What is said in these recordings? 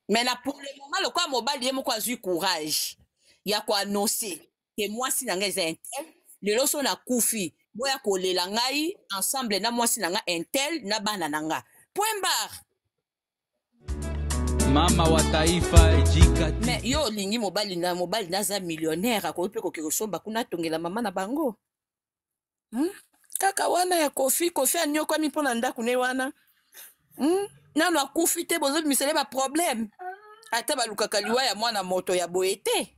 Mais là, pour le moment, le quoi mobile, il y a eu courage. Il y a quoi annoncer que moi, si n'a pas un tel, le loso na koufi, boya ko le langai, ensemble, na moi si n'a un tel, na bana nanga. Point barre. Mama wa taifa ejika. Mais yo lingi mobile na za millionnaire, ako pe ko kirosomba kuna tongela mama na bango. Kaka wana ya kofi anyoko ni pona ndaku ne wana. Nano akufi te bozo misele ba problème. Ata balukaka liwa ya mwana moto ya boye te.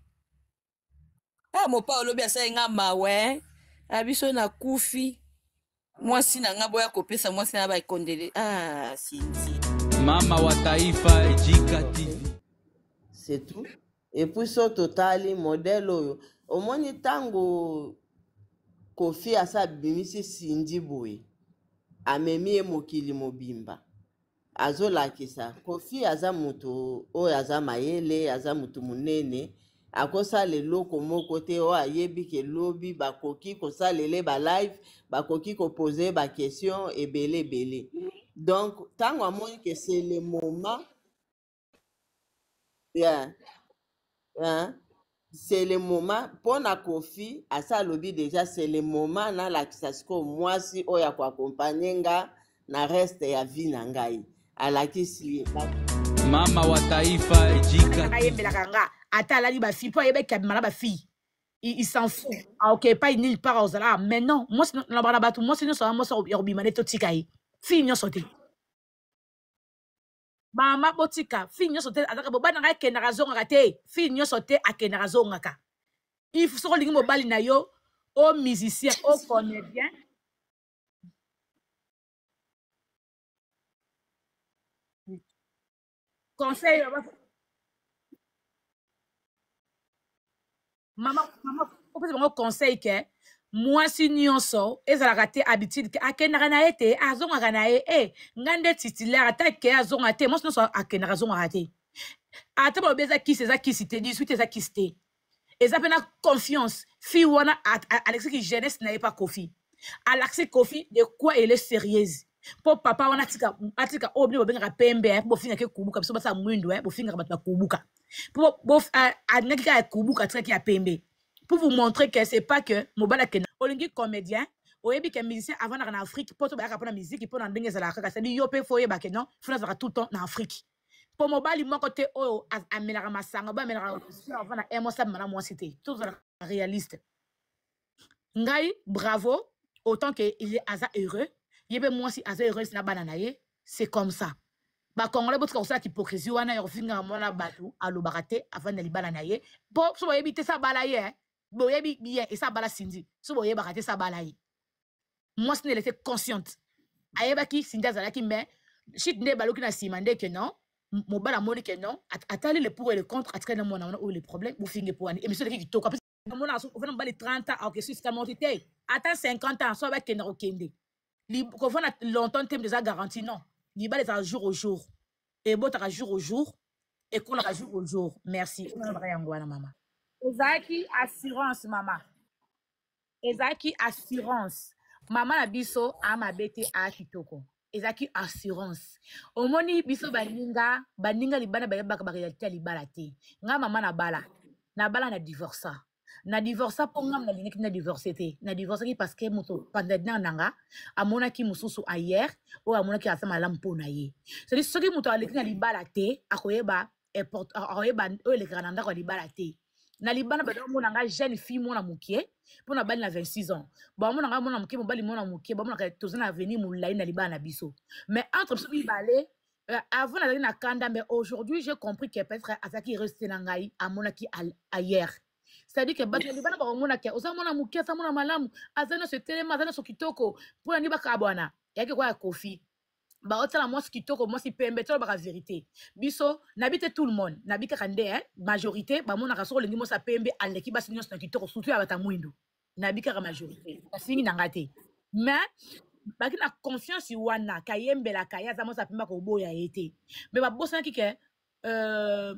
Mopa olobi asali nga mawe. Abiso na kufi. Mwasi na nga boya kopesa mwasi na ba ekondele. Sinzi. Mama wa taifa ejika TV. C'est tout. Et puis so totali modèle oyo. Omoni tango Kofi asa bimisi Sindi boye. Amemi mokili mobimba. Azolakisa. Kofi aza mutu oyo aza mayele, aza mutu munene. Akosala eloko moko te oyo ayebi ke lobi bakoki kosalele ba live, bakoki koposer ba question ebele. Donc tango amoni que c'est le moment. Yeah. Hein? C'est le moment pour na Kofi asa lobi déjà c'est le moment na lakisa siko mwasi oyo akoaccompagner nga na reste ya vie na ngai alakisi Mama wa taifa ejika nga ata alali ba fille po yebe kabimala ba fille il s'en fout ok pas nulle part aux là mais non moi c'est na bana batu moi c'est no so moi so yobimane to tikai fille nyoso te mama botika fille nyoso te ataka bobana nga kenaka zongaka te fille nyoso te akenaka zongaka il faut so lingi mobali na yo au musicien au comédien conseil maman on conseil que moi si nyonso ezalaka te habitude ke akenaka na ye te azongaka na ye ngande titulaire ata ke azonga te moi nyonso akenaka azongaka te ata balobi eza kisi te 18 eza kisi te eza mpe na confiance fille wana alexi ki jeunesse na ye pa Kofi alexi Kofi de quoi elle est sérieuse po papa wana atika oyo bino bobengaka pembe bofingaka ekubuka biso basala mwindo bofingaka bato bakubuka alingaki kaka ekubuka atikaki ya pembe pour vous montrer que c'est pas que mobala kena olingi comédien oyebi ke musicien avant na Afrique po to bayaka pona musique po na ndenge ezalaka kaka c'est yo pe fo yeba ke non fona zaka tout le temps na Afrique po mobali moko te oyo amelaka masanga ba amelaka avant na emosa mana mwasi te tout ça réaliste ngai bravo autant que il est aza heureux yebe mwasi aza heureux na bana na ye c'est comme ça ba congolais botika osala hypocrisie wana ya kofinga mwana batu alobaka te avant na libala na ye po so boyebi te sa bala ye boyebi bien et sa bala Sindi so boyebaka te sa bala ye mwasi ne était consciente ayebaki Sindi azalaki mais shit nde baloki na nsima nde ke non mobala moni ke non atali le pour et le contre atikali na mwana wana oyo le problème bofinge po wani émission deki kitoko mona ofana mobali 30 ans ok sika moti te ata 50 ans so abakenda kokende kofana longtemps te déjà garantie non libala ezala jour au jour ebotaka jour au jour ekolaka jour au jour merci onalobaka yango wana mama ezalaki assurance mama ezalaki assurance mama na biso amabe te akitoko ezalaki assurance omoni biso baninga libana bayebaka barealité ya libala te nga mama na bala na divorça mpo nga nalingaki na divorce te na divorcaki parce que moto pandadina nanga amonaki mosusu ayer oyo amonaki asa malamu mpo na ye cedi soki moto aleki na libala te akoyeba oyo elekaka na ndako ya libala te na libana badomona nga jeune fille mwana mokie mpona bali na 26 ans bamona nga mwana mokie mobali mwana mokie bamonaka toza na avenir molai na libala na biso mais entre biso mibale avant nazalaki na kanda mais aujourd'hui j'ai compris que peut-être azalaki resté na ngai amonaki ayer c'est-à-dire que bato libana bakomonaka oza mwana mokie aza mwana malamu aza nyonso etelema aza nyonso kitoko mpona nini bakabwana yaki kwa ya Kofi baotala mwasi kitoko mwasi pembe tolobaka vérité biso nabi te tout le monde nabi kaka nde majorité bamonaka soko olingi mwasi pembe aleki basi nyonso na kitoko surtout ya bata mwindu nabi kaka majorité kasingi nanga te mais baki na confiance wana kayembelaka ye aza mwasi pembe akoboya ye te mais babosanaki ke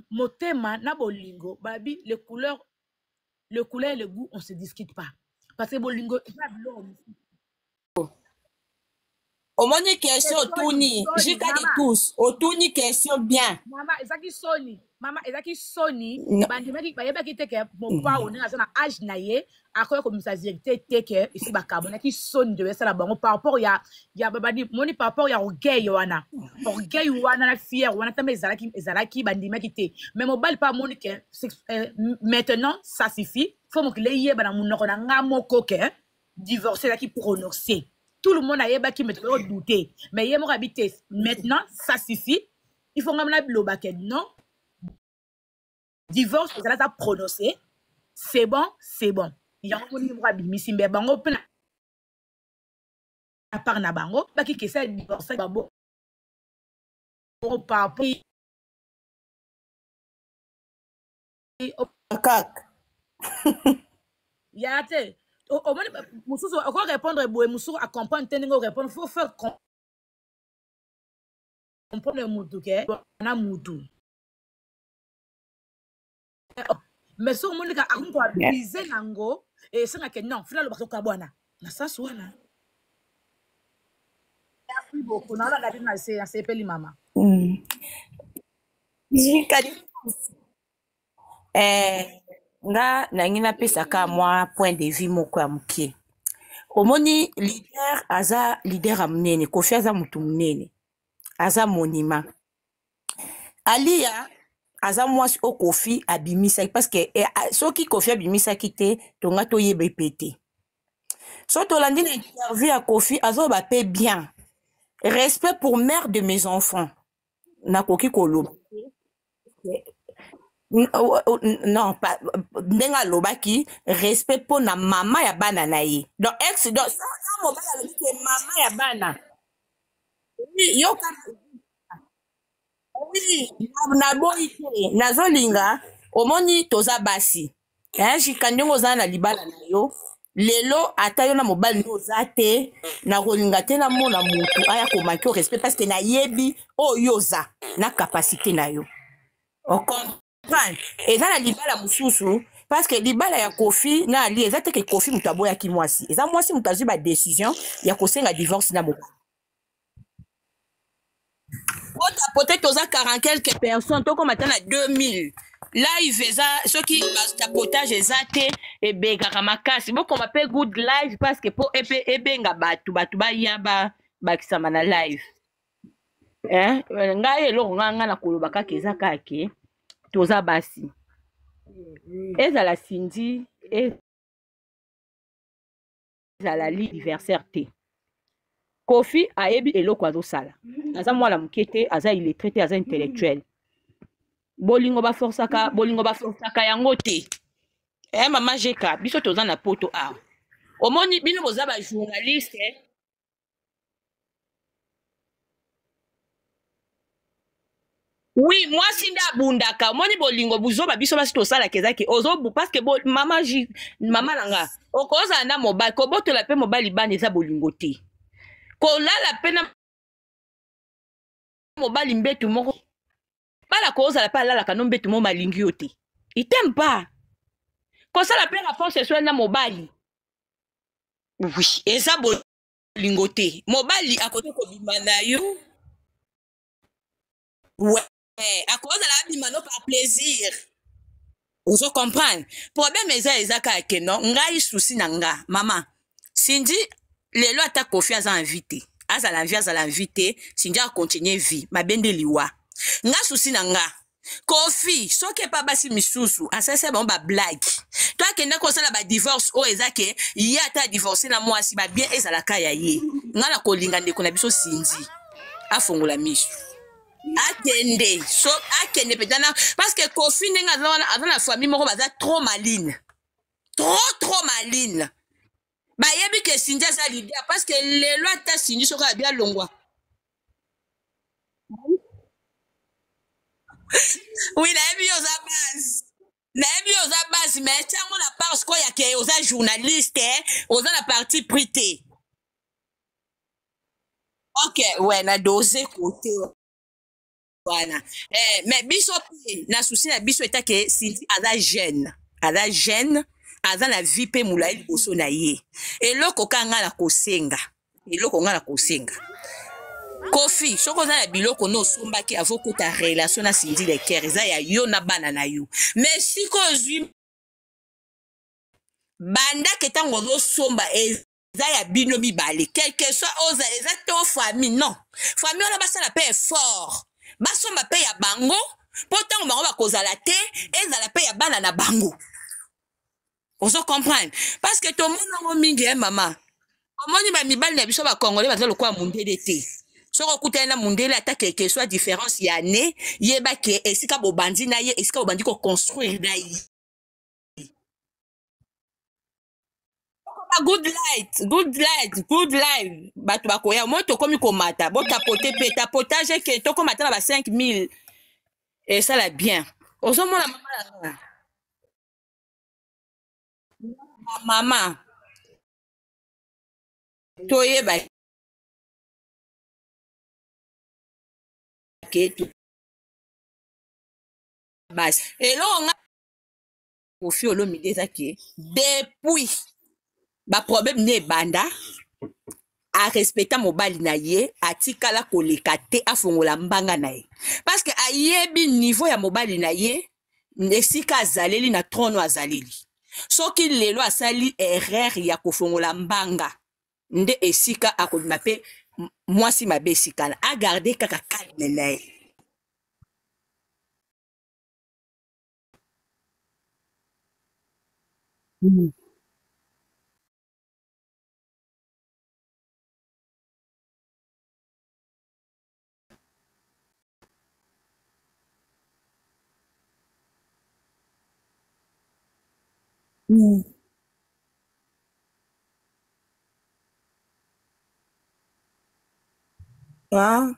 motema na bolingo babi le couleur et le goût on se discute pas parce que bolingo eza biloko Omoni question tourni. J'ai qu'à de tous. Au tourni question bien. Maman, ezaki soni. Maman, ezaki soni. Non. Bandimaki, bayebaki teke, mon pa, on est dans un âge naïe. Après, comme ça, vérité, teke, ici, bakabonaki soni de ça là-bas. Par rapport, y a babadi, moni par rapport, y a orgueil, wana. Orgueil, wana, la fière, wana, tamé, ezalaki, bandimaki te. Mais mon bal pas moni que, maintenant, ça suffit. Faut mon que les yé, bana, mon nora, ngamo, coque, divorcer, là, qui prononcer. Tout le monde a yéba qui me douter. Mais yé, mon habité, maintenant, ça suffit. Il faut même la blobaquette, non? Divorce, ça a prononcé. C'est bon, c'est bon. Il y a un peu de misimbe bango plein. À part na bango, pas qui que ça divorce bango. Pour pas Kak. il y a te au moins mususu encore répondre boé mususu à comprendre tenir répondre faut faire comprendre le mutu ke na mutu. Mais si on dit qu'on a brisé nango et c'est que non finalement le bateau bwana na sasa wana merci beaucoup na la date na c'est peli mama nga nangina pesa ka moi point de vue moko ya mukie omoni leader aza leader amnene Kofi aza mutu munene aza monima Alia aza mwasi o Kofi abimisa parce que soki Kofi abimisa kite tonga toyeba epete so tolandi na interview ya Kofi azo ba pe bien respect pour mère de mes enfants nakoki koloba non pas ndenga lobaki respect pour na mama ya bana na ye donc ex donc ça mobala lobi ke mama ya bana yo oui na boyi te nazolinga omoni toza basi jikandingo oza na libala na yo lelo ata yo na mobali no oza te nakolinga te namona mutu aya komaki o respect parce que nayebi oyo oza na capacité na yo comprendre eza na libala mosusu parce que libala ya Kofi na Ali eza te ke Kofi mutu aboyaki mwasi eza mwasi mutu azwi ba décision ya kosenga divorce na mobali peut-être aux 40 quelques personnes, donc comme maintenant 2000. Live, ceux qui tapotage exacté et begamakasi. Bon, qu'on m'appelle good live parce que pour ebenga batu ba yaba bakisama na live. Ngai elo nganga na kolobaka keza kake toza basi. Eza la Cindy et la anniversaire te. Kofi ayebi eloko azosala aza mwana mukete aza illettré aza intellectuel bolingo ba forçaka yango te mama jeka biso toza na poto a omoni bino boza ba journaliste oui moi sinda bundaka omoni bolingo buzoba biso basi tosala kezaki ozo parce que mama nanga okoza na mobile kobotola pe mobile bana eza bolingo te kolala pena mobali mbetu moko bala kozala pa lala kanombe mbetu mo malingi yo te item pas kosala pe rapport sexuel na mobali oui eza bolingo te mobali akoto kobima na yo ouais akozala bima no par plaisir ozo comprendre problème eza kaka non ngai souci na nga mama Cindy lelo ata Kofi aza invité azala invité Cindy a continuer vie mabende liwa nga souci na nga Kofi soki pa basi misusu asese ba blague toi kenda kosala ba divorce o ezake ye ata divorcer na mwasi ba bien ezala kaya ye nga na kolinga ndeko na biso Cindy afongola misu akende petana parce que Kofi ndenga aza na famille moko baza trop maline trop maline ba yebi ke Cindy aza leader parce que lelo ata Cindy soki abia longwa oui nayebi oza base mais tiango na parce ko ya ke oza journaliste oza na parti pris te ok ouais na dosé côté voilà mais biso na souci na biso eta ke Cindy aza jeune aza na vie pe mula liboso na ye eloko kanga na kosenga eloko nga na kosenga kofi soko oza na biloko no osombaki avokota relation na Cindy Leker eza ya yo na bana na yo mais siko ozwi bandaki ntango ozosomba eza ya bino mibale quelque soit oza eza to famille non famille wana basala mpe effort basomba mpe ya bango mpo ntango bango bakozala te ezala mpe ya bana na bango ozo comprendre parce que tomonango mingi ye mama omoni bamibali na biso bakongole baza lokola mundele te soko okutani na mundele ata quelque soit différence ya ne yebake esika bobandi na ye esika bobandi koconstruire na ye good light bato bakoya moi tokomi komata botapote mpe tapotage ke tokomata na ba 5000 esala bien ozomona mama toyeba ke basi eloko nga kofi olomide eza ke depuis baproblème ne ebanda arespecta mobali na ye atikala koleka te afongola mbanga na ye parce que ayebi niveau ya mobali na ye esika azaleli na trono azaleli soki lelo asali erreur ya kofongola mbanga nde esika akobima mpe mwasi mabe esikana agarde kaka calme na ye Ah.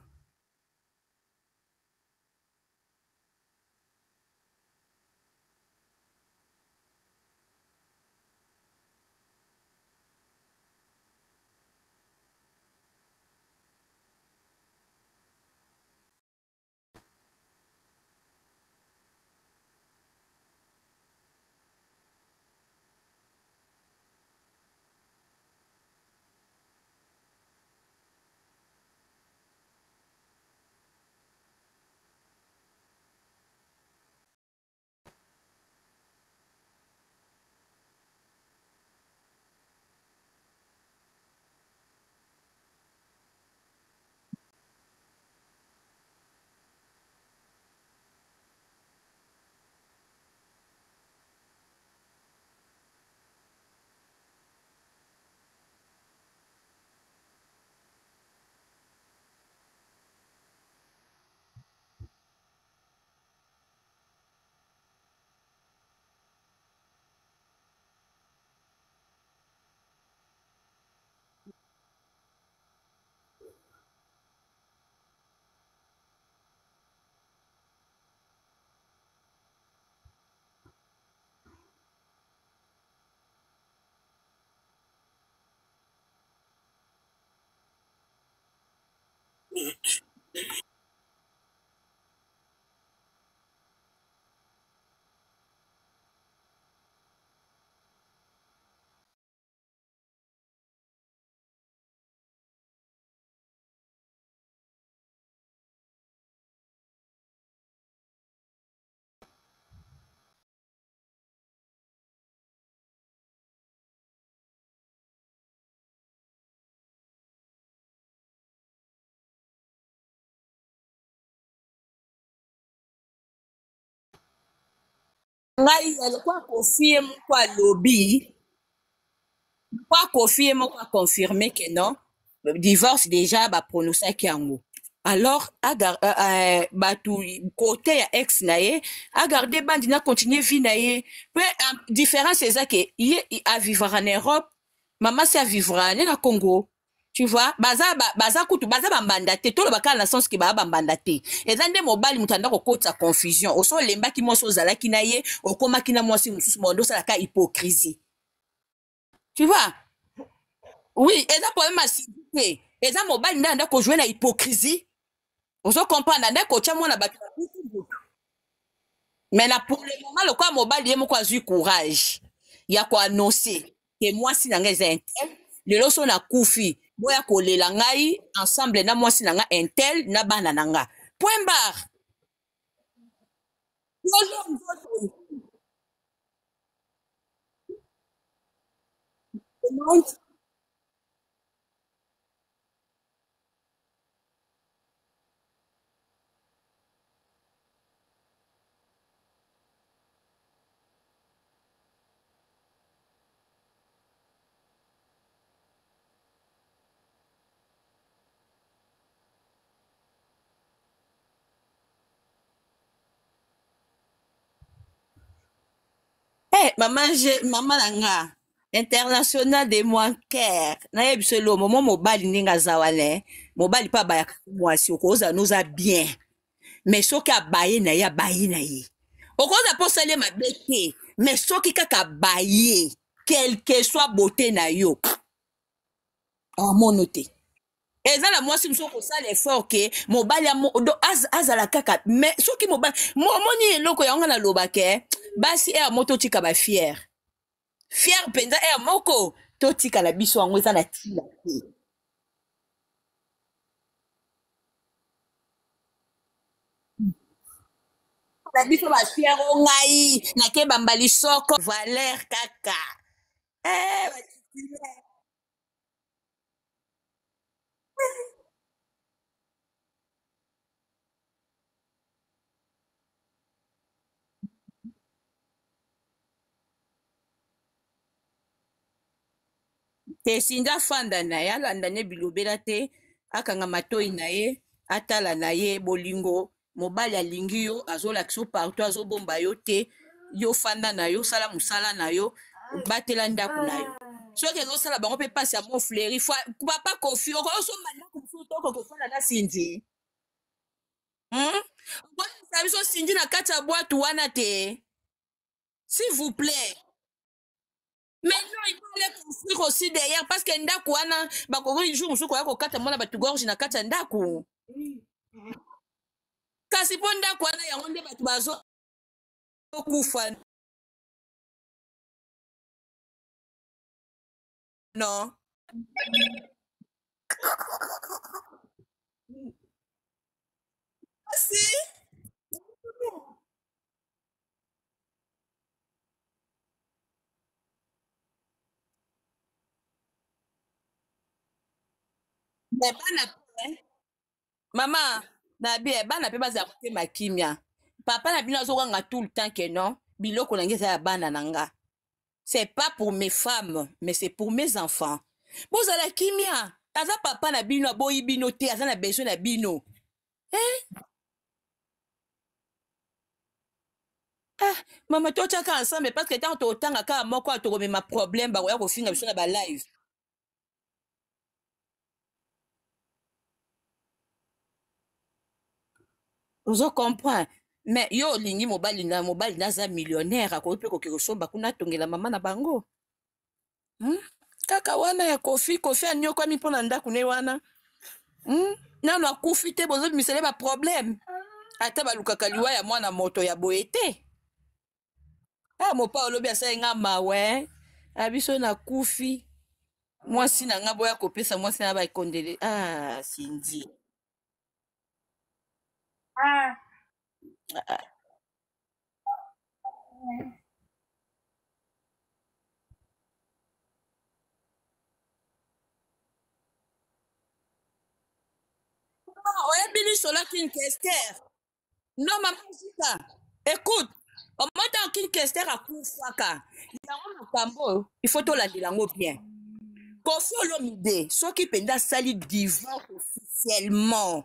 ngai alikuwa kofie moko alobi kwa kofie moko aconfirme ke non divorce déjà bapronosaki yango alors batu côté ya ex na ye agarde bandi na continue vie na ye pe différence eza ke ye avivra na Europe mama si avivra ne na Congo tu vois baza kutu baza bambanda te toloba kala na sens ke baa bambanda te eza nde mobali mutu anda kokotisa confusion osolembaki mwasi ozalaki na ye okomaki na mwasi mosusu mondo osalaka hypocrisie tu vois oui eza problème asidi te eza mobali nde anda kojouer na hypocrisie ozo comprendre anda kotia mwana bato na butu mais na pour le moment lokola mobali ye moko azwi courage ya koannonce ke mwasi na ngai eza intel lelo so nakufi boya kolela ngai ensemble na mwasi na nga intel na bana na nga point barre. Eh, mama na nga international de moi ker nayebi so elo momo mobali ndenge aza wana mobali mpe abayaka mwasi okoza noza bien mais soki abaye na ye abaye na ye okoza mpo osali ye mabe te mais soki kaka abaye quelque soit beauté na yo amono te eza na mwasi mosusu okosala effort ke mobali azala kaka mais soki mobali omoni eloko yango naloba ke basi ere mo totika bafiere fiere mpenza ere moko totikala biso yango eza na ntina te na biso bafiere o ngai nakebamba lisoko valer kaka te sinda afanda na ye alanda ne bilobela te akanga matoi na ye atala na ye bolingo mobali alingi yo azolakisa yo partout azobomba yo te yo fanda na yo sala mosala na yo batela ndako na yo soki ezosala bango mpe mpasi ya mofleri papa kofi okosomba ndako mosusu toko kofanda na sindi okolakisa biso sindi na kati ya bwatu wana te s'il vous plaît. Mais non, il faut aller construire aussi derrière parce que ndako wana bakoki jour mosusu koya kokata mwana bato gorge na kati ya ndako kasi mpo ndako wana yango nde bato bazokufa non si mais bana pe mama na bien bana mpe bazala kotema kimia papa na bino azokanga tout le temps ke non biloko na ngai eza ya bana na nga c'est pas pour mes femmes mais c'est pour mes enfants bozala kimia aza papa na bino aboyi bino te aza na besoin na bino ah mama totiaka ensemble parce que ntango totanga kaka moko ayo tokomema problème bakoya kofinga biso na balive ozokomprendre mais yo olingi mobali naza millionnaire akoki mpe koki kosomba kuna atongela mama na bango kaka wana ya kofi anyokwami mpo na ndako ne wana nano akufi te bozobimisele baproblème ata balukaka liwa ya mwana moto ya boye te mopa olobi asali nga mawe abiso nakufi mwasi na nga boya kopesa mwasi na bakondele sindi oyebi lisola kin kester non mama zika écoute omota kin kester akufaka yango makambo oyo ifo tolandela yango bien kofi olomide soki mpenza asali divorce officiellement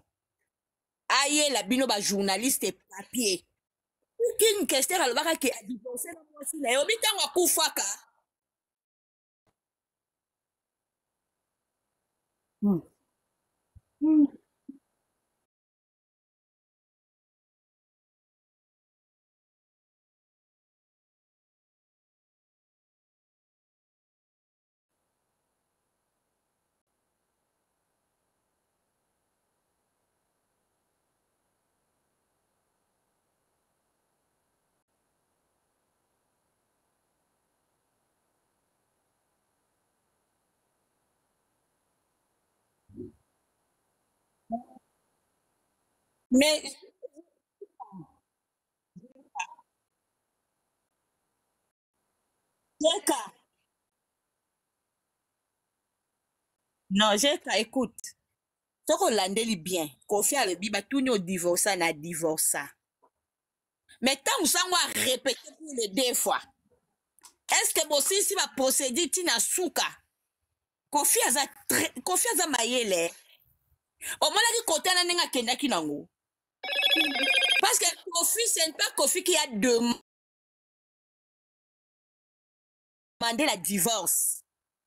ayela bino bajournaliste papier kin kester alobaka ke adivorce na mwasi na ye obi ntango akufaka Mais Jeka, non, Jeka, écoute. Soko landeli bien. Kofi alobi batuni o divorça na divorça. Mais tant que ça on va répéter pour les deux fois. Est-ce que bossi si va procéder tina suka? Kofi aza mayele. O mona ki côté na nenga kenda kinango. Parce que Kofi c'est pas Kofi qui a demandé la divorce.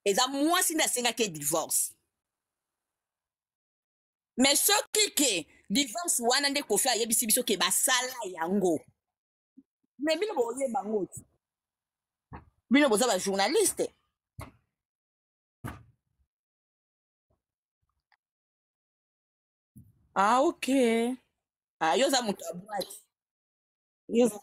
Et ça moi si na senga ke divorce. Mais ce qui divorce wana nde Kofi ayebisi biso ke basala yango. Mais bino boye bango. Bino boza ba journaliste. Ah OK. Ah yo za mutu abwati. Yo za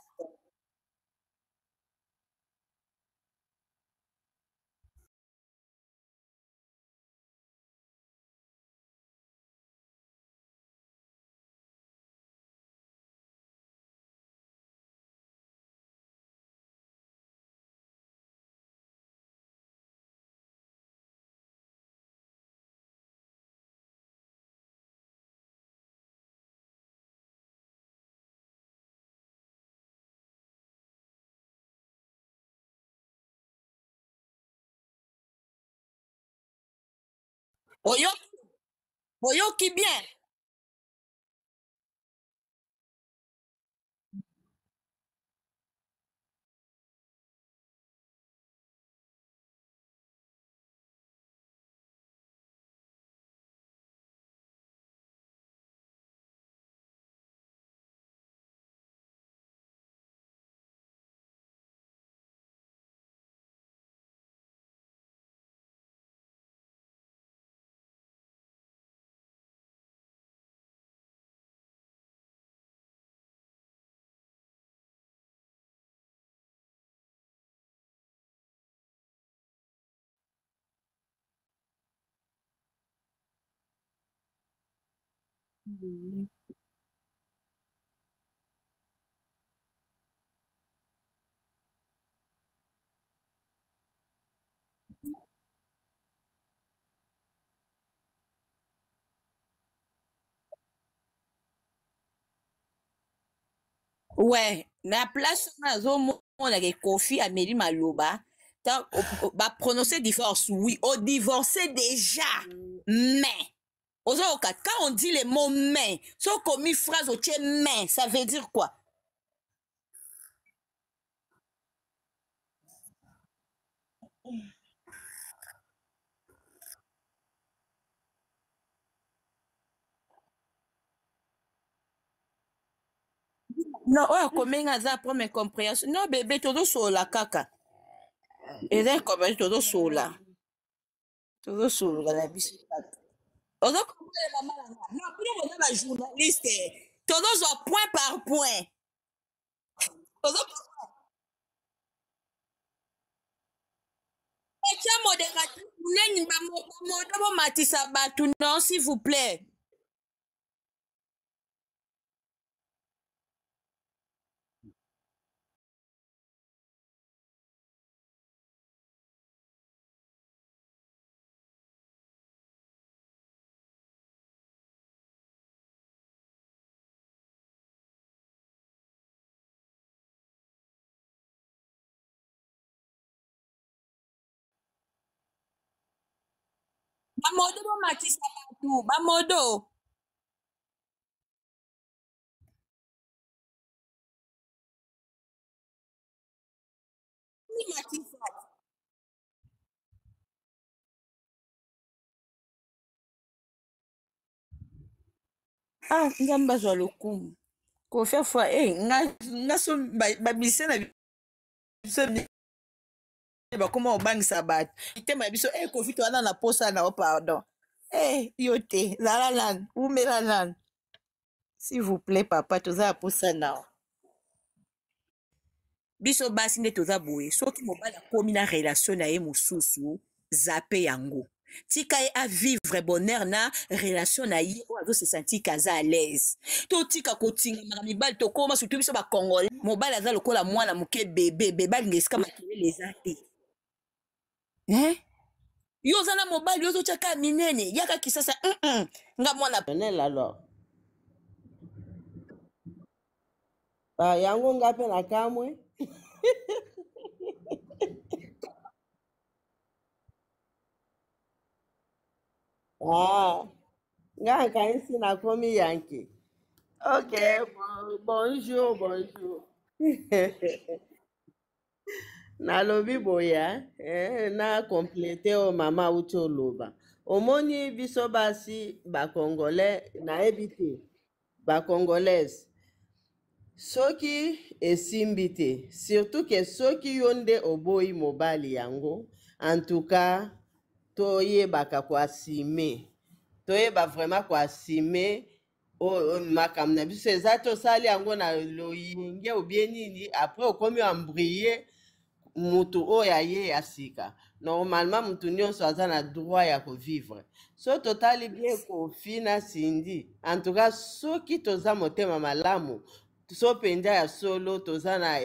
oyoki bien. Ouais, na place nazomona ke Kofi ameli maloba. Ba prononcer divorce, oui, on divorcé déjà. Mais quand on dit le mot mais, so commis phrase au tien mais, ça veut dire quoi? Non, oyo komenga aza première compréhension. Non, bébé, tozosola kaka. Eza comme tozosola. Tozosola na biso kaka. Ozokomprendre mama na nga. Non, bino boza ba journaliste. Tozozwa point par point. Etia modérateur, neni bamodo bomatisa bato, non, s'il vous plaît. Bamodo bomatisa bato, bamodo. Matisa. Ah, nzambe azwa lokumu. Kofi fois, nga so bamise na biso bakoma obangisa bato. Itema biso, Kofi towana na posa na o pardon. Yo te, zala nani, umela nani. S'il vous plaît, papa, toza na posa na o. Biso basi nde toza boye. Soki mobali akomi na relation na ye mosusu, zape yango. tika ye avivre bonheur na relation na ye oyo azosesentir kaza à l'aise totika kotingamaka mibali tokóma surtout biso bacongolais mobali aza lokola mwana moke bebe balinga esika makelele eza te yo oza na mobali yo ozotiaka minene yaka kisasa nga mwana alors yango nga mpe na kamwe nga nakanisi nakomi yanke. Ok, bonjour. Nalobi boya na complete o mama uti oloba omoni biso basi bacongolais nayebi te bacongolaise soki esimbi te surtout ke soki yo nde oboyi mobali yango en tout cas toyebaka koasime toyeba vraiment koasime makambo na biso eza tosali yango na loyenge obie nini après okomi ambriye mutu oyo aye ya sika normalement mutu nyonso aza na droit ya kovivre so totali bien Kofi na Cindy en tout cas soki toza motema malamu so mpenza ya solo toza na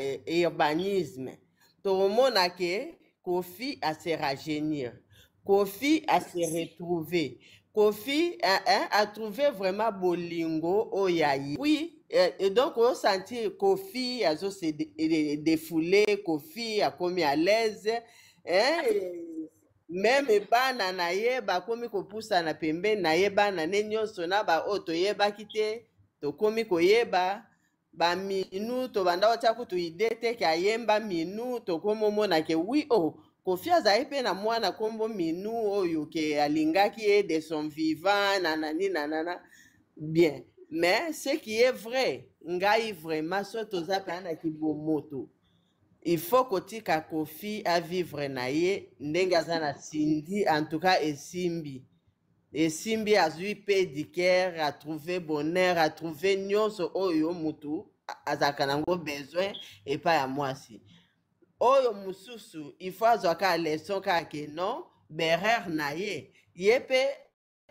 urbanisme tokomona ke Kofi ase rajeunir Kofi ase retrouver Kofi a trouvé vraiment bolingo oyayi. Oui, et donc on sentit Kofi a se défoulé, Kofi a commis à l'aise. Même bana na ye ba komi kopusa na pembe na ye bana ne nyonso na ba oto yeba kite to komi koyeba ba minu to banda otia kutu idete ke ayemba minu to komomona ke oui Kofi azali mpe na mwana kombo minu oyo ke alingaki ye de son vivant nanani nanana bien mais ce qui est vrai ngai vraiment so toza pena na kibomoto il faut kotika Kofi a vivre na ye ndenge aza na Cindy en tout cas esimbi azwi pe diker a trouvé bonheur a trouvé nyonso oyo mutu azalaka nango besoin epai ya mwasi oyo mususu il faut azwaka leçon kaka non berer na ye pe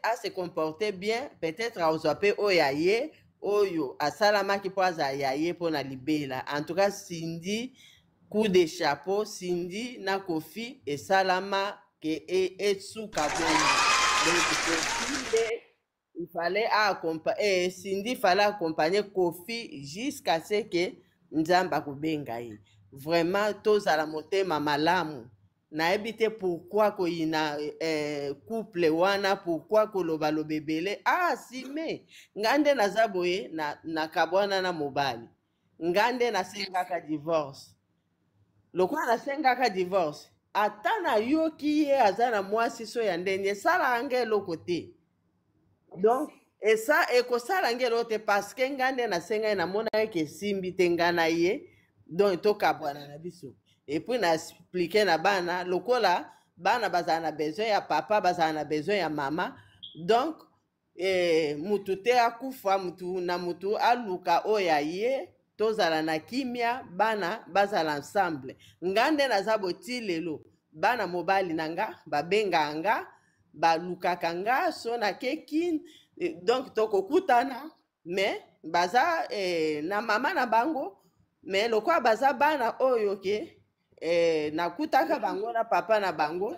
a se comporter bien peut-être azwa pe oyo aye oyo asalamaki mpo azala ya ye mpo na libela en tout cas Cindy coup de chapeau Cindy na Kofi esalama ke esuka bongo donc il fallait accompagner Cindy fallait accompagner Kofi jusqu'à ce que nzambe akobenga ye vraiment tozala motema malamu nayebi te pourquoi koyina couple wana pourquoi kolobaloba ebele asime nga nde naza boye na kabwana na mobali nga nde nasengaka divorce lokola nasengaka divorce ata nayoki ye aza na mwasi so ya ndenge esalaka nga eloko te donc ekosala nga eloko te parce que nga nde nasengai namona eke esimbi te nga na ye donc tokabwana na biso epuis na explike na bana lokola bana bazala na besoin ya papa bazala na besoin ya mama donc mutu te akufa mutu aluka oyo aye tozala na kimia bana bazala ensemble nga nde naza boti lelo bana mobali na nga babengaka nga balukaka nga so nakeki donc tokokutana mais baza na mama na bango mais lokola baza bana oyo ke nakutaka bango na papa na bango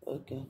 ok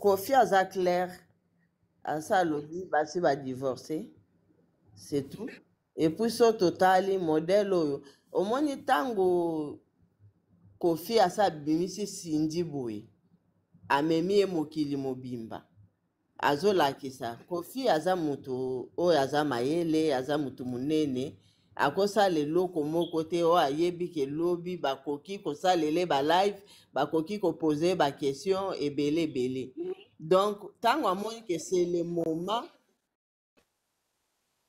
Kofi aza clair asa alobi basi badivorce c'est tout. Et puis so totali modèle oyo omoni ntango Kofi asa abimisi Cindy boye amemi ye mokili mobimba azolakisa Kofi aza mutu oyo aza mayele aza mutu munene akosala eloko moko te oyo ayebi ke lobi bakoki kosalela balive bakoki kopose baquestion ebele ebele donc ntango amoni ke c'est le moment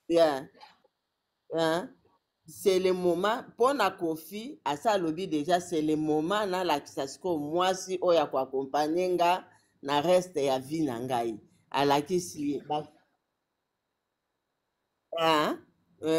yeah, hein, c'est le moment mpona Kofi asa alobi déjà c'est le moment nalakisa sikoyo mwasi oyo akoakompagne nga na reste ya vie na ngai alakisi ye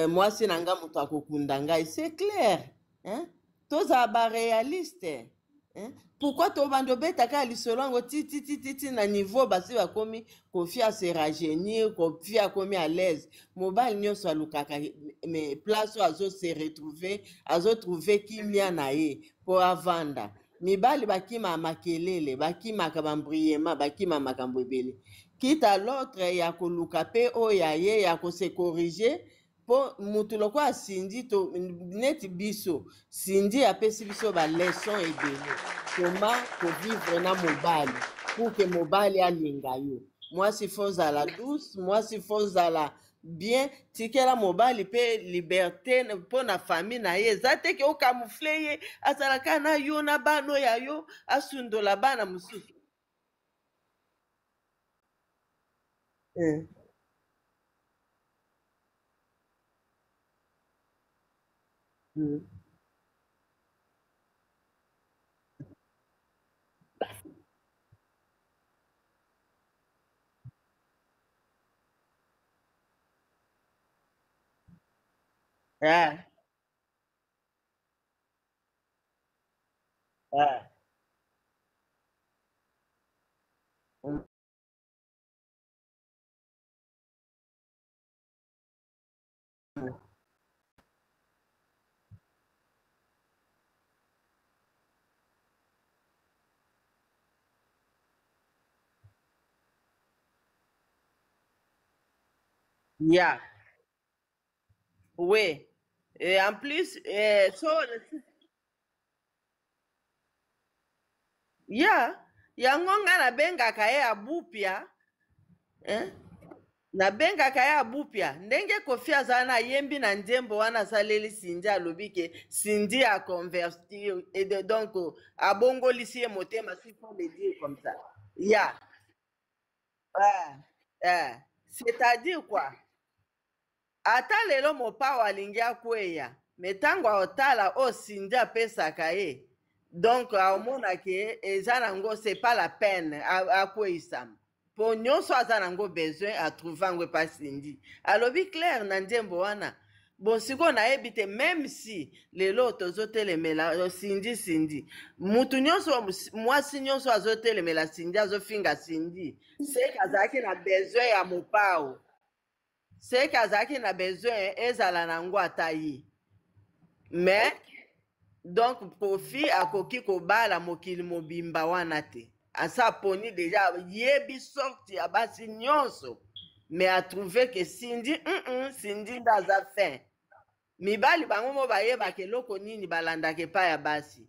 mwasi na nga moto akokunda ngai c'est clair hein? Tozala baréaliste hein? Pourquoi tobandi obetaka ya lisolo yango tititititi na niveau basi bakomi Kofi ase rajeunir Kofi akomi à l'aise mobali nyonso alukaka mais place oyo azose retrouve azotrouve kimia na ye mpo avanda mibali bakimaka makelele bakimaka bambriema bakima makambo ebele kita l'autre ya koluka mpe oyo ya ye ya kose corrige mpo mutu lokola Cindy to neti biso Cindy apesi biso baleson ebele koma kovivre na mobali pour ke mobali alinga yo mwasi fo ozala douce mwasi fo ozala bien tikela mobali mpe liberté mpo na famille na ye eza te ke okamufle ye azalaka na yo na bana oyo ya yo asundola bana mosusu Ah, ah. Yeah, oui. Et en plus, so, yeah, yango nga nabengaka ye abupia, eh? Nabengaka ye abupia ndenge Kofi azala na yembi na nzembo wana asaleli Cindy alobi ke Cindy a convertir et donc abongolisi ye motema si faut le dire comme ça. Yeah. C'est-à-dire quoi? Ata lelo mopawa alingi akweya me ntango aotala oyo Cindy apesaka ye donc aomonaka ye eza nango c'est pas la peine akweyisama mpo nyonso aza nango besoin atrouve yango epa Cindy alobi claire na nzembo wana bon sikoyo nayebi te même si lelo tozotelemela Cindy mutu nyonso mwasi nyonso azotelemela Cindy azofinga Cindy seke azalaki na besoin ya mopao seke azalaki na besoin ezala nango ata ye mais donc Kofi akoki kobala mokili mobimba wana te asa poni deja yebi sorti ya basi nyonso mais atrouve ke Cindy Cindy nde aza fin mibali bango mo bayebaka eloko nini balandaka epai ya basi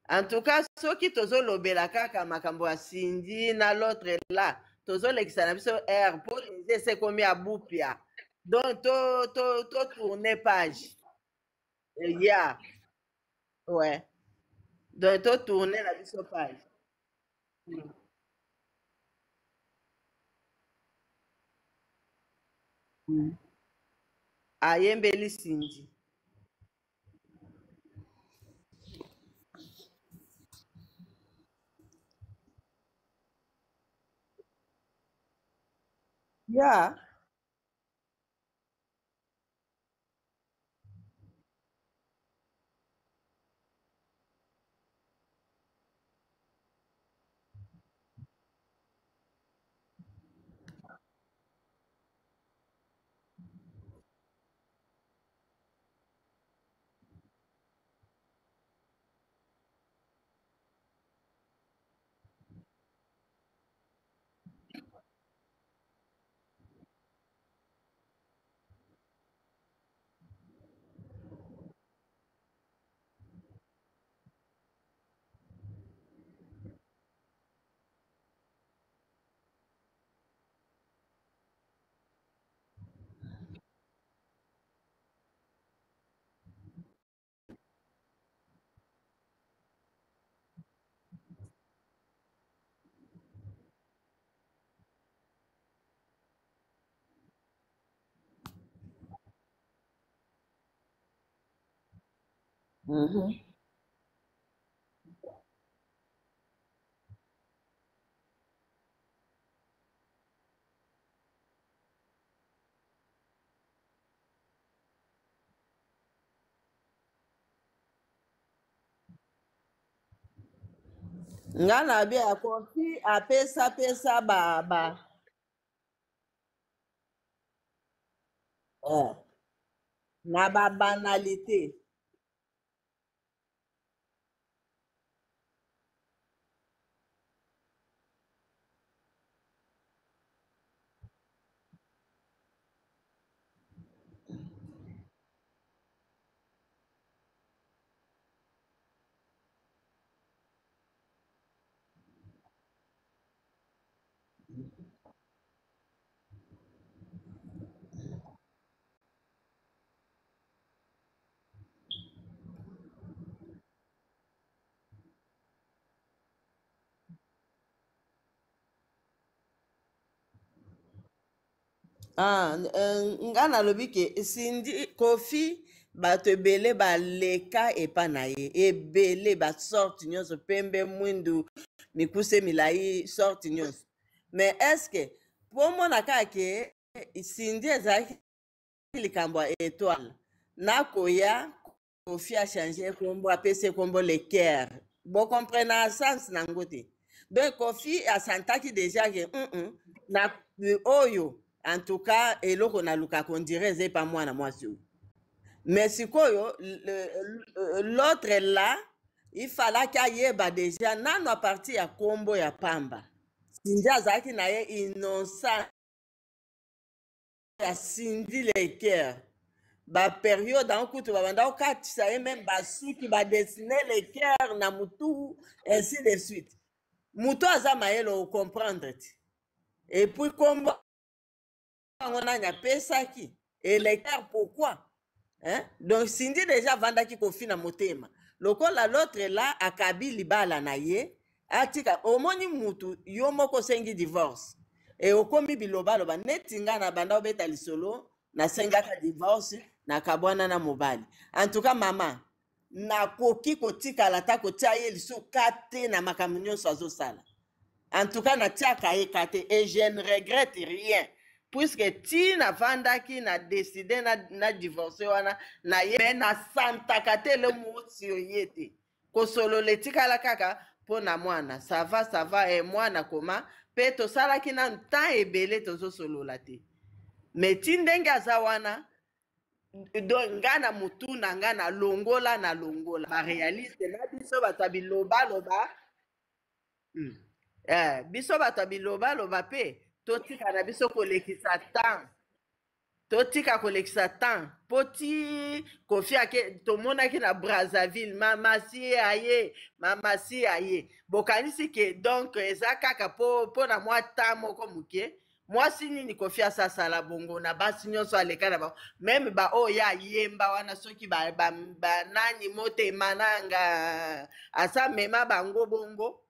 en tout cas soki tozolobela kaka makambo ya Cindy na l'autre là tozolekisa na biso air mpo eza ese komi abupia donc to tourne page yeah ouais donc to tourne na biso page ayembeli Cindy yeah nga na bi akofi apesa na banalité. Nga nalobi ke sindi kofi bato ebele baleka epa na ye ebele basorti nyonso pembe mwindu mikuse milai sorti nyonso mais estce po mona kaka ke sindi ezalaki likambo ya étoile nakoya kofi achange kombo apesi kombo leker bocomprena sens nango te donc kofi asantaki déjà ke na oyo en tout cas eloko naluka kondire eza epa mwana mwasi oyo mais sikoyo l'autre là il fallaki ayeba déjà nano a partir ya kombo ya pamba sindi azalaki na ye innocent ya sindi leker baperiode ango kutu babanda kokatisa ye meme basuki badesine leker na mutu ainsi de suite mutu aza mayele okomprendre te epuis kombo yango nani apesaki électeur pourquoi hein? Donc sindi déjà avandaki kofi na motema lokola l'autre là akabi libala na ye atika omoni mutu yo moko osengi divorce e okomi bilobaloba neti nga na banda obeta lisolo nasengaka divorce nakabwana na mobali en tout cas mama nakoki kotikala ta kotia ye lisuka te na makambo nyonso azosala en tout cas natiaka ye ka te et je ne regrette rien puisque ti navandaki na décide na divorce wana na ye me nasantaka te le mwoti oye te kosolola etikala kaka mpo na mwana sava e mwana koma mpe tosalaki na ntan ebele tozosolola te me ti ndenge aza wana nga na mutu na nga na longola baréaliste na biso bato ya bilobaloba biso bato ya bilobaloba mpe totika na biso kolekisa temps totika kolekisa temps mpo ti kofi ake tomonaki na Brazzaville mamasi aye bokanisi ke donc eza kaka mpo na mwa temps moko moke mwasi nini kofi asasala bongo na basi nyonso aleka na bango meme baoyo ayemba wana soki banani motema nanga asa mema bango bongo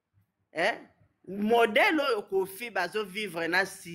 modele oyo kofi bazovivre na si